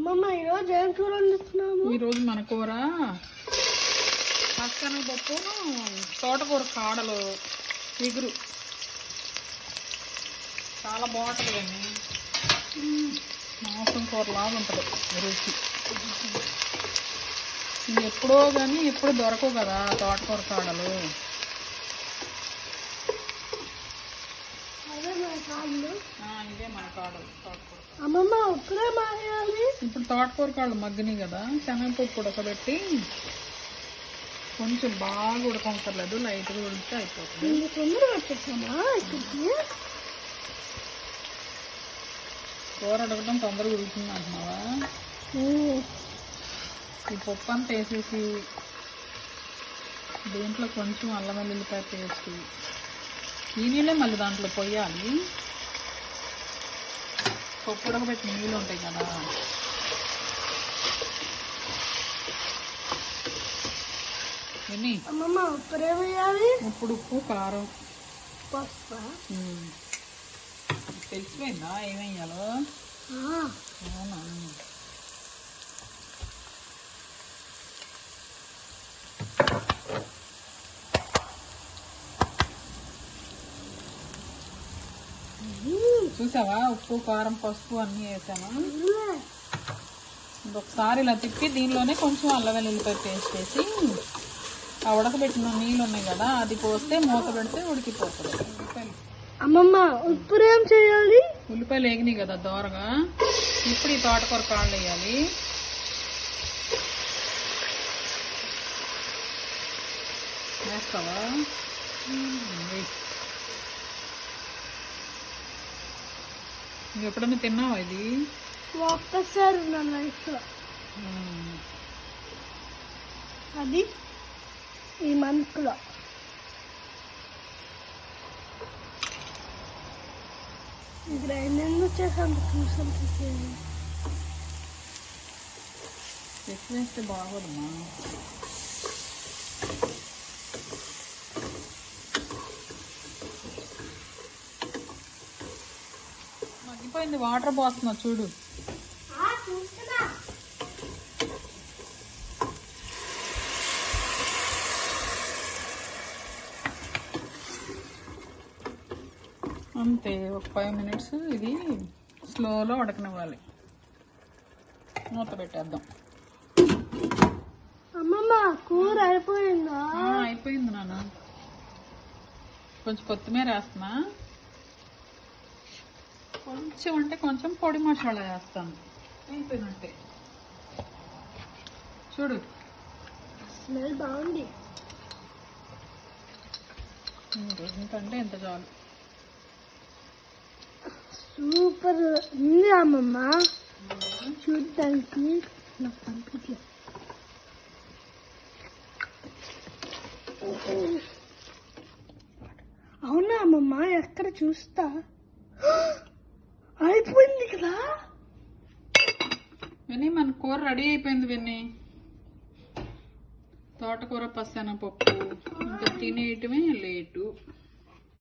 అమ్మమ్మ ఈరోజు ఏం కూర వండుతున్నాము? ఈరోజు మన కూర పచ్చనగపప్పు, తోటకూర కాడలు, చిగురు. చాలా బాగుంటుంది అండి. మాంసం కూరలాగా ఉంటుంది రుచి. ఇది ఎప్పుడో కానీ ఎప్పుడు దొరకవు కదా తోటకూర కాడలు. ఇదే మన కాడలు తోటకూర. అమ్మమ్మ ఉప్పురే మారేయాలి. ఇప్పుడు తోటకూర కాడలు మగ్గినాయి కదా, శనగపప్పు ఉడకబెట్టి కొంచెం బాగా ఉడకంకర్లేదు, లైట్గా ఉడికితే అయిపోతుంది. తొందరగా వచ్చేసామా ఇక్కడికి? కూర ఉడకడం తొందరగా ఉడుకుతుంది అంటున్నావా? ఈ పప్పు అంతా వేసేసి దీంట్లో కొంచెం అల్లం వెల్లుల్లిపాయ పేస్ట్, ఈ నీళ్ళే మళ్ళీ దాంట్లో పొయ్యాలి. పప్పు ఉడకబెట్టిన నీళ్ళు ఉంటాయి కదా, ఎన్ని అమ్మమ్మ ఉప్పురే వేయాలి. ఇప్పుడు ఉప్పు, కారం, పసుపు. తెలిసిపోయిందా ఏమేయాలో? అవునా? చూసావా, ఉప్పు, కారం, పసుపు అన్నీ వేసాను. ఇంకొకసారి ఇలా తిప్పి దీనిలోనే కొంచెం అల్లం వెల్లుల్లిపాయ పేస్ట్ వేసి ఆ ఉడకబెట్టిన నీళ్ళు ఉన్నాయి కదా అది పోస్తే మూత పెడితే ఉడికిపోతుంది. అమ్మమ్మ ఉప్పురు ఏం చేయాలి? ఉల్లిపాయలు వేగినాయి కదా దోరగా, ఇప్పుడు ఈ తోటకూర కాళ్ళు వేయాలి. వేస్తావా? నువ్వు ఎప్పుడన్నా తిన్నావా ఇది? ఒక్కసారి నా లైఫ్ లో, అది ఈ మంత్ లో. గ్రైండింగ్ వచ్చేసాను చూసాను. ఎక్కువ వేస్తే బాగోదమ్మా. మగ్గిపోయింది, వాటర్ పోస్తున్నా చూడు. అంతే, ఒక 5 minutes ఇది స్లోలో ఉడకనివ్వాలి. మూత పెట్టేద్దాం. అమ్మమ్మ కూర అయిపోయిందా? అయిపోయింది నాన్న. కొంచెం కొత్తిమీర వేస్తున్నా, కొంచెం అంటే కొంచెం పొడి మసాలా వేస్తాను. అయిపోయినట్టే చూడు. స్మెల్ బాగుంది. ఇంకంటే ఎంత చాలు. సూపర్ ఉంది అమ్మమ్మ. చూడటానికి నాకు పంపించే. అవునా అమ్మమ్మ? ఎక్కడ చూస్తా. అయిపోయింది కదా విని, మన కూర రెడీ అయిపోయింది విని. తోటకూర, పచ్చనగపప్పు. ఇంకా తినేయటమే లేటు.